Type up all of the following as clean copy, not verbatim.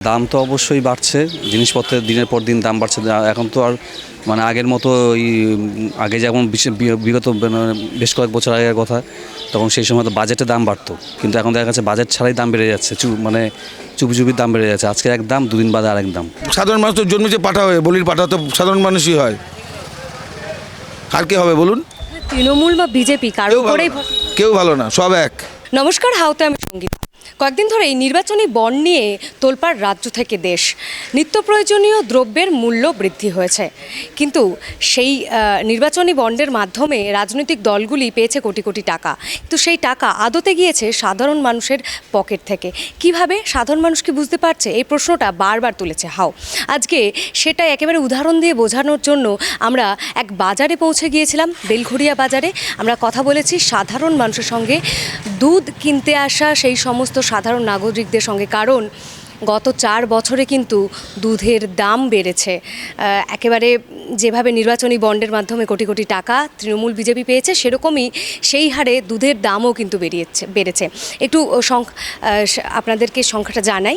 দাম তো অবশ্যই বাড়ছে, জিনিসপত্রের দিনের পর দিন দাম বাড়ছে। এখন তো আর মানে আগের মতো ওই আগে যেমন বিগত বেশ কয়েক বছর আগের কথা, তখন সেই সময় তো বাজেটের দাম বাড়তো, কিন্তু এখন দেখা যাচ্ছে বাজেট ছাড়াই দাম বেড়ে যাচ্ছে, মানে চুপি চুপির দাম বেড়ে যাচ্ছে। আজকে এক দাম, দুদিন বাদে আরেক দাম। সাধারণ মানুষ তো জন্মেছে পাঠা হয়ে, বলির পাঠা তো সাধারণ মানুষই হয়। আর কে হবে বলুন? তৃণমূল বা বিজেপি কারো উপরেই কেউ ভালো না, সব এক। নমস্কার, হাওতে আমি সঙ্গীতা। কয়েকদিন ধরেই নির্বাচনী বন্ড নিয়ে তোলপাড় রাজ্য থেকে দেশ। নিত্য প্রয়োজনীয় দ্রব্যের মূল্য বৃদ্ধি হয়েছে, কিন্তু সেই নির্বাচনী বন্ডের মাধ্যমে রাজনৈতিক দলগুলি পেয়েছে কোটি কোটি টাকা, কিন্তু সেই টাকা আদতে গিয়েছে সাধারণ মানুষের পকেট থেকে। কিভাবে সাধারণ মানুষ কি বুঝতে পারছে, এই প্রশ্নটা বারবার তুলেছে হাও। আজকে সেটা একেবারে উদাহরণ দিয়ে বোঝানোর জন্য আমরা এক বাজারে পৌঁছে গিয়েছিলাম, বেলঘড়িয়া বাজারে। আমরা কথা বলেছি সাধারণ মানুষের সঙ্গে, দুধ কিনতে আসা সেই সমস্ত সাধারণ নাগরিকদের সঙ্গে, কারণ গত 4 বছরে কিন্তু দুধের দাম বেড়েছে। একেবারে যেভাবে নির্বাচনী বন্ডের মাধ্যমে কোটি কোটি টাকা তৃণমূল বিজেপি পেয়েছে, সেরকমই সেই হারে দুধের দামও কিন্তু বেড়েছে। একটু আপনাদেরকে সংখ্যাটা জানাই।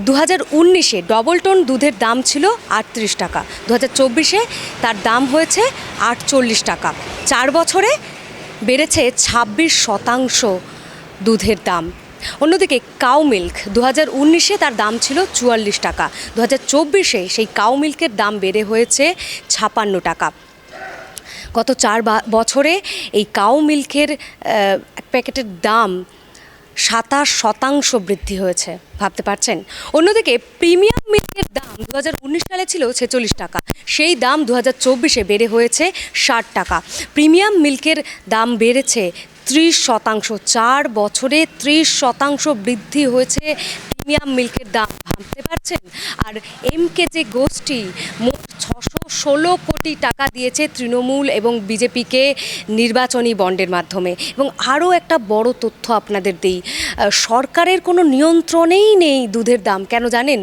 2019-এ ডবল টোন দুধের দাম ছিল 38 টাকা, 2024-এ তার দাম হয়েছে 48 টাকা। 4 বছরে বেড়েছে 26% দুধের দাম। অন্যদিকে কাউ মিল্ক 2019-এ তার দাম ছিল 44 টাকা, 2024-এ সেই কাউ মিল্কের দাম বেড়ে হয়েছে 56 টাকা। গত 4 বছরে এই কাউ মিল্কের এক প্যাকেটের দাম 27% বৃদ্ধি হয়েছে, ভাবতে পারছেন? অন্যদিকে প্রিমিয়াম মিল্কের দাম 2019 সালে ছিল 46 টাকা, সেই দাম 2024-এ বেড়ে হয়েছে 60 টাকা। প্রিমিয়াম মিল্কের দাম বেড়েছে 30%। 4 বছরে 30% বৃদ্ধি হয়েছে প্রিমিয়াম মিল্কের দাম, ভাবতে পারছেন? আর এমকেজে গোষ্ঠী মোট 616 কোটি টাকা দিয়েছে তৃণমূল এবং বিজেপিকে নির্বাচনী বন্ডের মাধ্যমে। এবং আরও একটা বড় তথ্য আপনাদের দিই, সরকারের কোনো নিয়ন্ত্রণেই নেই দুধের দাম। কেন জানেন?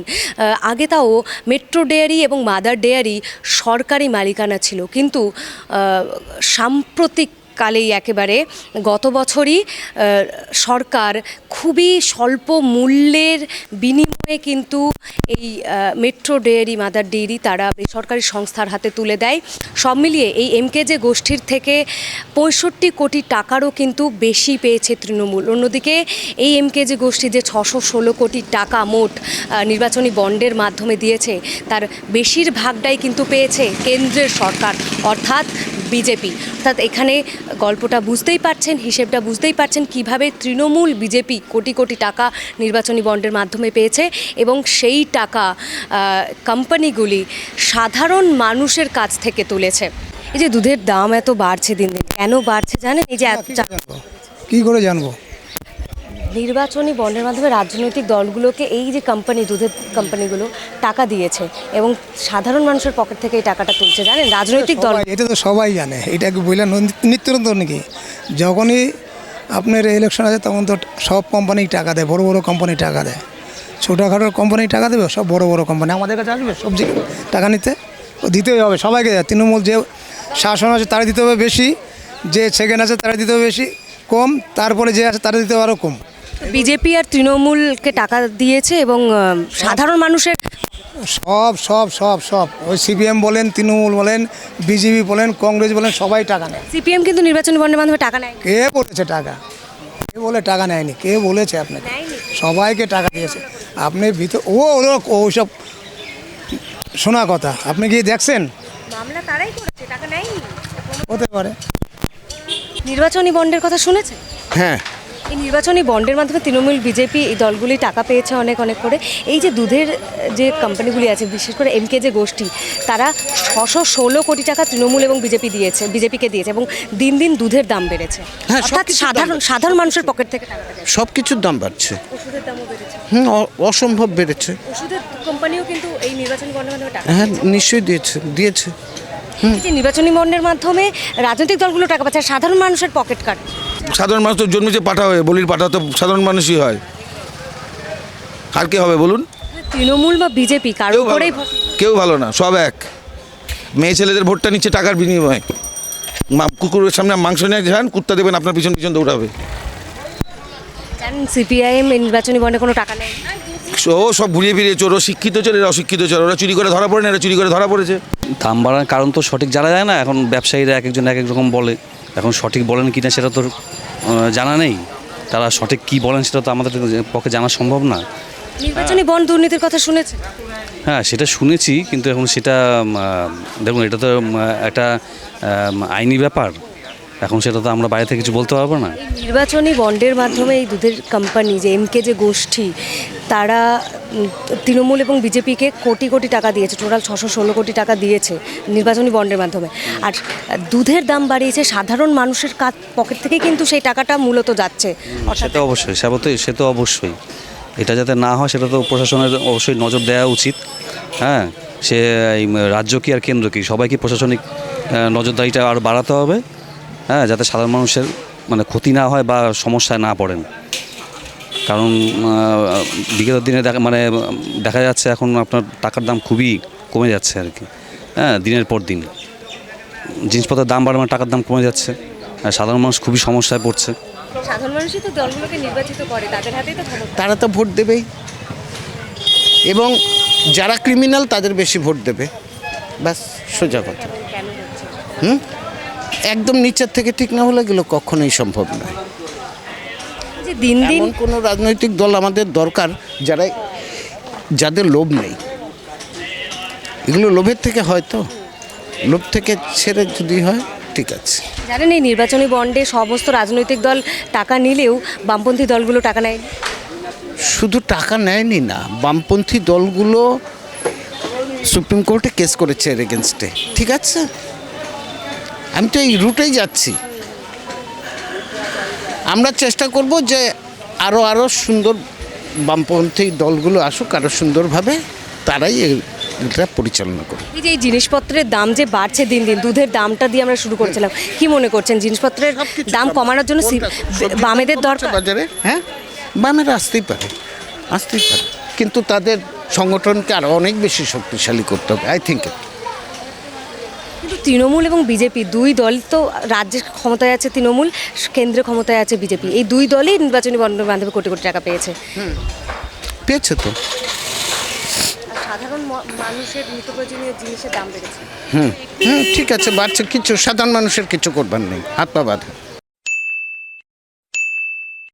আগে তাও মেট্রো ডেয়ারি এবং মাদার ডেয়ারি সরকারি মালিকানা ছিল, কিন্তু সাম্প্রতিক কালেই একেবারে গত বছরই সরকার খুবই স্বল্প মূল্যের বিনিময়ে কিন্তু এই মেট্রো ডেয়ারি, মাদার ডেয়ারি তারা বেসরকারি সংস্থার হাতে তুলে দেয়। সব মিলিয়ে এই এমকেজে গোষ্ঠীর থেকে 65 কোটি টাকারও কিন্তু বেশি পেয়েছে তৃণমূল। অন্যদিকে এই এমকেজে গোষ্ঠী যে 616 কোটি টাকা মোট নির্বাচনী বন্ডের মাধ্যমে দিয়েছে, তার বেশিরভাগটাই কিন্তু পেয়েছে কেন্দ্রের সরকার, অর্থাৎ বিজেপি। অর্থাৎ এখানে গল্পটা বুঝতেই পারছেন, হিসেবটা বুঝতেই পারছেন কিভাবে তৃণমূল বিজেপি কোটি কোটি টাকা নির্বাচনী বন্ডের মাধ্যমে পেয়েছে, এবং সেই টাকা কোম্পানিগুলি সাধারণ মানুষের কাছ থেকে তুলেছে। এই যে দুধের দাম এত বাড়ছে দিন দিন, কেন বাড়ছে জানেন? এই যে কি করে জানবো? নির্বাচনী বন্ডের মাধ্যমে রাজনৈতিক দলগুলোকে এই যে কোম্পানি, দুধের কোম্পানিগুলো টাকা দিয়েছে এবং সাধারণ মানুষের পকেট থেকে এই টাকাটা তুলছে, জানেন? রাজনৈতিক দল, এটা তো সবাই জানে। এটাকে বললেন নিত্য নতুন নাকি? যখনই আপনার ইলেকশন আছে তখন তো সব কোম্পানি টাকা দেয়, বড় বড় কোম্পানি টাকা দেয়। ছোটোখাটো কোম্পানি টাকা দেবে, সব বড় বড় কোম্পানি আমাদের কাছে আসবে সবজি টাকা নিতে, ও দিতেই হবে সবাইকে। তৃণমূল যে শাসন আছে তারা দিতে হবে বেশি, যে সেকেন্ড আছে তারা দিতে হবে বেশি, কম তারপরে যে আছে তারা দিতে হবে আরও কম। বিজেপি আর তৃণমূলকে টাকা দিয়েছে এবং সাধারণ মানুষের সব সব সব সব ওই সিপিএম বলেন, তৃণমূল বলেন, বিজেপি বলেন, কংগ্রেস বলেন, সবাই টাকা নেয়। সিপিএম কিন্তু নির্বাচনী বন্ডের মাধ্যমে টাকা নেয়। কে বলেছে টাকা? কে বলে টাকা নেয়নি? কে বলেছে আপনাকে? সবাইকে টাকা দিয়েছে। আপনি ভিতর ওসব শোনা কথা, আপনি গিয়ে দেখছেন? মামলা তারাই করেছে, টাকা নেয়নি। হতে পারে। নির্বাচনী বন্ডের কথা শুনেছে? হ্যাঁ, এই নির্বাচনী বন্ডের মাধ্যমে তৃণমূল বিজেপি এই দলগুলি টাকা পেয়েছে অনেক অনেক করে। এই যে দুধের যে কোম্পানিগুলি আছে, বিশেষ করে এমকেজে গোষ্ঠী, তারা 616 কোটি টাকা তৃণমূল এবং বিজেপিকে দিয়েছে, এবং দিন দিন দুধের দাম বেড়েছে। হ্যাঁ, অর্থাৎ সাধারণ মানুষের পকেট থেকে টাকা বেড়েছে। সব কিছুর দাম বাড়ছে। ওষুধের দামও বেড়েছে। অসম্ভব বেড়েছে। ওষুধের কোম্পানিও কিন্তু এই নির্বাচনী বন্ডের মাধ্যমে টাকা হ্যাঁ, নিশ্চয়ই দিয়েছে। এই যে নির্বাচনী বন্ডের মাধ্যমে রাজনৈতিক দলগুলো টাকা পাচ্ছে, আর সাধারণ মানুষের পকেট কাটছে। সাধারণ মানুষ তো জন্মেছে পাঠা হয়ে, বলির পাঠা তো সাধারণ মানুষই হয়। আর কে হবে বলুন? তৃণমূল বা বিজেপি কারো উপরেই কেউ ভালো না, সব এক। মেয়ে ছেলেদের ভোটটা নিচ্ছে টাকার বিনিময়ে। কুকুরের সামনে মাংস নিয়ে যান, কুত্তা দেবেন আপনার পিছন পিছন দৌড়াবে। জানেন সিপিআইএম নির্বাচনী বন্ডে কোনো টাকা নেই। ও সব ঘুরিয়ে ফিরিয়ে চোর, ও শিক্ষিত চোর, এরা অশিক্ষিত চোর, ওরা চুরি করে ধরা পড়ে না, এরা চুরি করে ধরা পড়েছে। দাম বাড়ার কারণ তো সঠিক জানা যায় না, এখন ব্যবসায়ীরা এক একজন এক এক রকম বলে, এখন সঠিক বলেন কি না সেটা তো জানা নেই, তারা সঠিক কি বলেন সেটা তো আমাদের পক্ষে জানা সম্ভব না। নির্বাচনী বন্ড দুর্নীতির কথা শুনেছে? হ্যাঁ, সেটা শুনেছি, কিন্তু এখন সেটা দেখুন, এটা তো একটা আইনি ব্যাপার, এখন সেটা তো আমরা বাইরে থেকে কিছু বলতে পারবো না। এই নির্বাচনী বন্ডের মাধ্যমে এই দুধের কোম্পানি যে এমকে যে গোষ্ঠী, তারা তৃণমূল এবং বিজেপিকে কোটি কোটি টাকা দিয়েছে, টোটাল 616 কোটি টাকা দিয়েছে নির্বাচনী বন্ডের মাধ্যমে। আর দুধের দাম বাড়িয়েছে, সাধারণ মানুষের পকেট থেকে কিন্তু সেই টাকাটা মূলত যাচ্ছে। সেটা অবশ্যই, সে তো অবশ্যই, এটা যাতে না হয় সেটা তো প্রশাসনের অবশ্যই নজর দেওয়া উচিত। হ্যাঁ, সে এই রাজ্য কি আর কেন্দ্র কি, সবাইকে প্রশাসনিক নজরদারিটা আরও বাড়াতে হবে। হ্যাঁ, যাতে সাধারণ মানুষের মানে ক্ষতি না হয় বা সমস্যায় না পড়েন। কারণ বিগত দিনে দেখা যাচ্ছে এখন আপনার টাকার দাম খুবই কমে যাচ্ছে আর কি। হ্যাঁ, দিনের পর দিন জিনিসপত্রের দাম বাড়ে, মানে টাকার দাম কমে যাচ্ছে, সাধারণ মানুষ খুবই সমস্যায় পড়ছে। সাধারণ মানুষই তো দলগুলোকে নির্বাচিত করে, তাদের হাতেই তো ক্ষমতা। তারা তো ভোট দেবেই, এবং যারা ক্রিমিনাল তাদের বেশি ভোট দেবে, ব্যাস সোজা কথা। কেন হচ্ছে? একদম নিচের থেকে ঠিক না হলে গেলে কখনোই সম্ভব নয়। যে দিন দিন এমন কোনো রাজনৈতিক দল আমাদের দরকার যাদের লোভ নেই। এগুলো লোভের থেকে হয়তো, লোভ থেকে ছেড়ে যদি হয় ঠিক আছে। জানেন, এই নির্বাচনী বন্ডে সমস্ত রাজনৈতিক দল টাকা নিলেও বামপন্থী দলগুলো টাকা নেয়। শুধু টাকা নেয়নি না, বামপন্থী দলগুলো সুপ্রিম কোর্টে কেস করেছে এর এগেনস্টে, ঠিক আছে। আমি তো এই রুটেই যাচ্ছি। আমরা চেষ্টা করব যে আরও সুন্দর বামপন্থী দলগুলো আসুক, আরও সুন্দরভাবে তারাই এটা পরিচালনা করবে। এই যে এই জিনিসপত্রের দাম যে বাড়ছে দিন দিন, দুধের দামটা দিয়ে আমরা শুরু করেছিলাম, কি মনে করছেন জিনিসপত্রের দাম কমানোর জন্য বামেদের দরকার? বাজারে হ্যাঁ, বামেরা আসতেই পারে, কিন্তু তাদের সংগঠনকে আরও অনেক বেশি শক্তিশালী করতে হবে, আই থিঙ্ক। কিন্তু তৃণমূল এবং বিজেপি দুই দল তো, রাজ্যের ক্ষমতায় আছে তৃণমূল, কেন্দ্রে ক্ষমতায় আছে বিজেপি, এই দুই দলই নির্বাচনী বন্ডের মাধ্যমে কোটি কোটি টাকা পেয়েছে। পেয়েছে তো। সাধারণ মানুষের নিত্য প্রয়োজনীয় জিনিসের দাম বেড়েছে। ঠিক আছে, বাড়ছে, কিছু সাধারণ মানুষের কিছু করবার নেই, হাত পা বাঁধা।